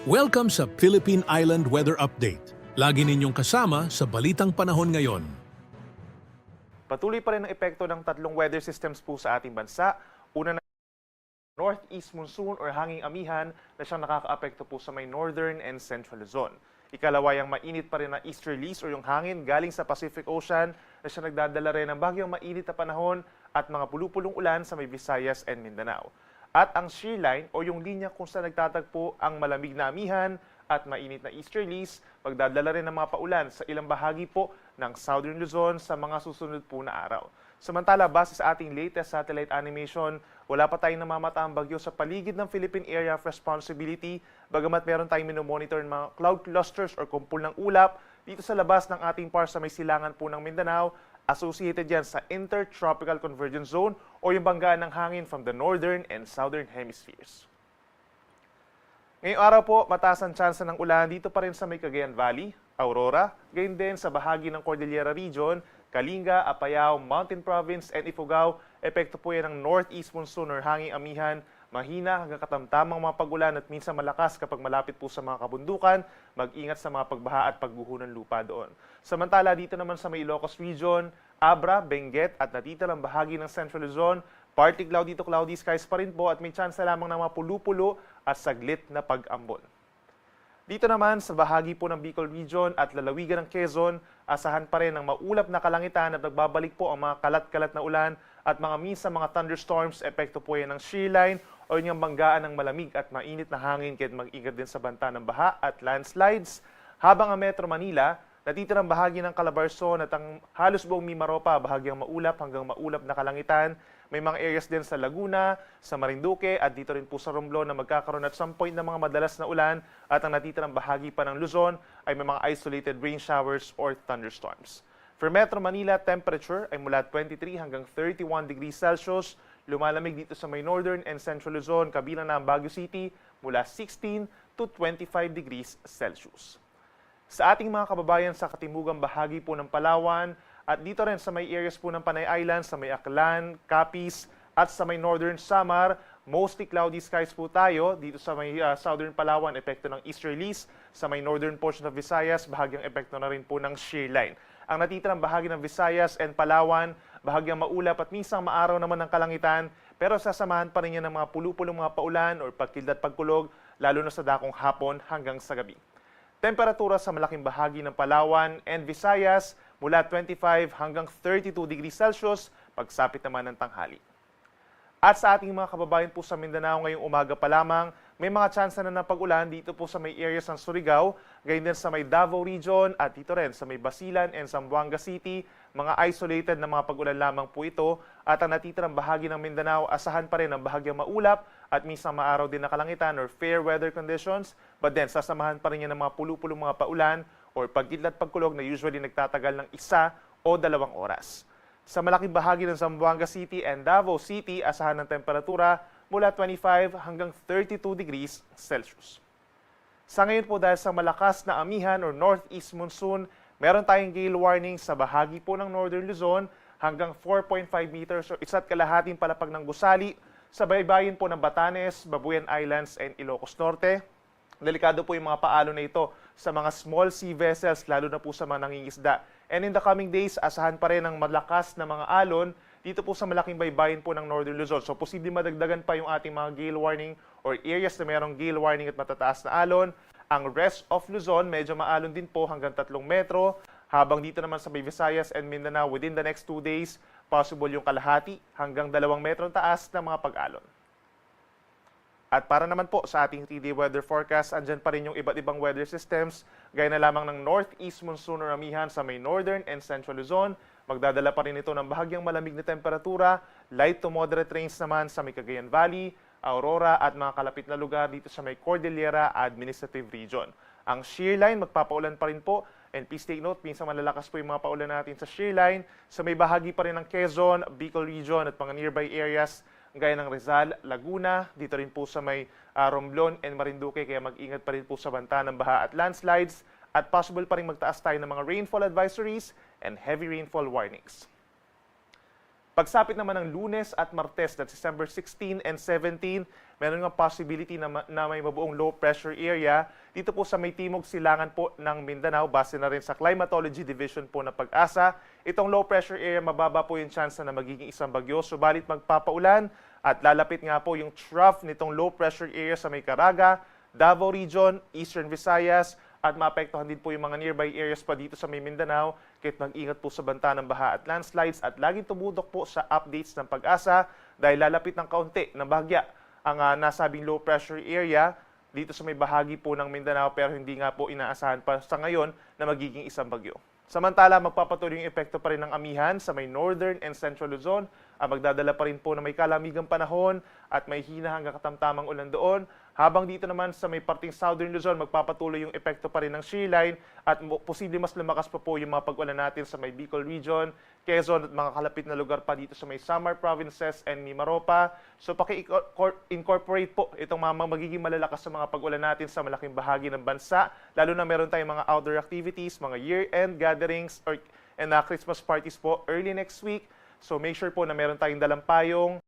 Welcome sa Philippine Island Weather Update. Lagi ninyong kasama sa Balitang Panahon ngayon. Patuloy pa rin ang epekto ng tatlong weather systems po sa ating bansa. Una na northeast monsoon or hanging amihan na siyang nakakaapekto po sa may northern and central Luzon. Ikalawa, yung mainit pa rin na easterlies o yung hangin galing sa Pacific Ocean na siya nagdadala rin ng bagyong mainit na panahon at mga pulupulong ulan sa may Visayas and Mindanao. At ang shear line o yung linya kung saan nagtatagpo ang malamig na amihan at mainit na easterlies, magdadala rin ng mga paulan sa ilang bahagi po ng Southern Luzon sa mga susunod po na araw. Samantala, base sa ating latest satellite animation, wala pa tayong namamataang bagyo sa paligid ng Philippine Area of Responsibility, bagamat meron tayong minomonitor ng mga cloud clusters or kumpul ng ulap dito sa labas ng ating par sa may silangan po ng Mindanao, associated yan sa Intertropical Convergence Zone o yung banggaan ng hangin from the northern and southern hemispheres. Ngayong araw po, mataas ang tsansa ng ulan dito pa rin sa may Cagayan Valley, Aurora, gayon din sa bahagi ng Cordillera Region, Kalinga, Apayao, Mountain Province, and Ifugao. Epekto po yan ng northeast monsoon or hanging amihan, mahina hanggang katamtamang mga pag-ulan at minsan malakas kapag malapit po sa mga kabundukan, mag-ingat sa mga pagbaha at pagguho ng lupa doon. Samantala dito naman sa may Ilocos Region, Abra, Benguet at natitirang bahagi ng Central Luzon, partly cloudy to cloudy skies pa rin po at may chance lamang ng mga pulo-pulo at saglit na pag-ambon. Dito naman sa bahagi po ng Bicol Region at lalawigan ng Quezon, asahan pa rin ng maulap na kalangitan at nagbabalik po ang mga kalat-kalat na ulan at mga minsan mga thunderstorms. Epekto po yan ng shear line o yung banggaan ng malamig at mainit na hangin kaya mag-ingat din sa banta ng baha at landslides. Habang ang Metro Manila, natitirang bahagi ng Calabarzon at ang halos buong Mimaropa, bahagyang maulap hanggang maulap na kalangitan. May mga areas din sa Laguna, sa Marinduque at dito rin po sa Romblon na magkakaroon at some point ng mga madalas na ulan at ang natitirang bahagi pa ng Luzon ay may mga isolated rain showers or thunderstorms. For Metro Manila, temperature ay mula 23 hanggang 31 degrees Celsius. Lumalamig dito sa may northern and central Luzon, kabilang na ang Baguio City, mula 16 to 25 degrees Celsius. Sa ating mga kababayan sa katimugang bahagi po ng Palawan at dito rin sa may areas po ng Panay Island, sa may Aklan, Capiz at sa may northern Samar, mostly cloudy skies po tayo. Dito sa may southern Palawan, epekto ng easterlies. Sa may northern portion of Visayas, bahagyang epekto na rin po ng shear line. Ang natitirang bahagi ng Visayas and Palawan, bahagyang maulap at minsang maaraw naman ng kalangitan, pero sasamahan pa rin yan ng mga pulupulong mga paulan or pagkilid at pagkulog, lalo na sa dakong hapon hanggang sa gabi. Temperatura sa malaking bahagi ng Palawan and Visayas mula 25 hanggang 32 degrees Celsius, pagsapit naman ng tanghali. At sa ating mga kababayan po sa Mindanao ngayong umaga pa lamang, may mga tsansa na ng pag-ulan dito po sa may areas ng Surigao, gayon din sa may Davao Region at dito rin sa may Basilan and Zamboanga City. Mga isolated na mga pag-ulan lamang po ito at ang natitirang bahagi ng Mindanao, asahan pa rin ang bahagyang maulap at minsan maaraw din na kalangitan or fair weather conditions, but then sasamahan pa rin yan ng mga pulupulong mga paulan or pagkidlat pagkulog na usually nagtatagal ng 1 o 2 oras. Sa malaking bahagi ng Zamboanga City and Davao City, asahan ng temperatura mula 25 hanggang 32 degrees Celsius. Sa ngayon po dahil sa malakas na amihan or northeast monsoon, meron tayong gale warning sa bahagi po ng northern Luzon hanggang 4.5 meters o 1.5 palapag ng gusali sa baybayin po ng Batanes, Babuyan Islands and Ilocos Norte. Delikado po yung mga paalon na ito sa mga small sea vessels, lalo na po sa mga nangingisda. And in the coming days, asahan pa rin ang malakas na mga alon dito po sa malaking baybayin po ng Northern Luzon. So posibleng madagdagan pa yung ating mga gale warning or areas na mayroong gale warning at matataas na alon. Ang rest of Luzon, medyo maalon din po hanggang 3 metro. Habang dito naman sa may Visayas and Mindanao, within the next 2 days, possible yung kalahati hanggang 2 metro taas ng mga pag-alon. At para naman po sa ating 3-day weather forecast, andyan pa rin yung iba't ibang weather systems, gaya na lamang ng northeast monsoon or amihan sa may northern and central Luzon. Magdadala pa rin ito ng bahagyang malamig na temperatura, light to moderate rains naman sa may Cagayan Valley, Aurora at mga kalapit na lugar dito sa may Cordillera Administrative Region. Ang shear line, magpapaulan pa rin po. And please take note, minsan malalakas po yung mga paulan natin sa shear line. Sa may bahagi pa rin ng Quezon, Bicol Region at mga nearby areas gaya ng Rizal, Laguna, dito rin po sa may Romblon and Marinduque, kaya mag-ingat pa rin po sa banta ng baha at landslides at possible pa rin magtaas tayo ng mga rainfall advisories and heavy rainfall warnings. Pagsapit naman ng Lunes at Martes, that's December 16 and 17, meron nga possibility na may mabuong low pressure area dito po sa may timog silangan po ng Mindanao. Base na rin sa Climatology Division po na Pag-asa, itong low pressure area mababa po yung chance na magiging isang bagyo. Subalit magpapaulan at lalapit nga po yung trough nitong low pressure area sa may Caraga, Davao Region, Eastern Visayas, at maapektuhan din po yung mga nearby areas pa dito sa may Mindanao. Kahit mag-ingat po sa banta ng baha at landslides at laging tumudok po sa updates ng Pag-asa dahil lalapit ng kaunti ng bahagya ang nasabing low pressure area dito sa may bahagi po ng Mindanao, pero hindi nga po inaasahan pa sa ngayon na magiging isang bagyo. Samantala, magpapatuloy yung epekto pa rin ng amihan sa may northern and central Luzon. Magdadala pa rin po na may kalamigang panahon at may hina hanggang katamtamang ulan doon. Habang dito naman sa may parting southern Luzon, magpapatuloy yung epekto pa rin ng shear line at posible mas lumakas pa po yung mga pag-ulan natin sa may Bicol Region, Quezon at mga kalapit na lugar pa dito sa may Samar Provinces and Mimaropa. So paki-incorporate po itong mga magiging malalakas sa mga pag-ulan natin sa malaking bahagi ng bansa, lalo na meron tayong mga outdoor activities, mga year-end gatherings and Christmas parties po early next week. So make sure po na meron tayong dalang payong,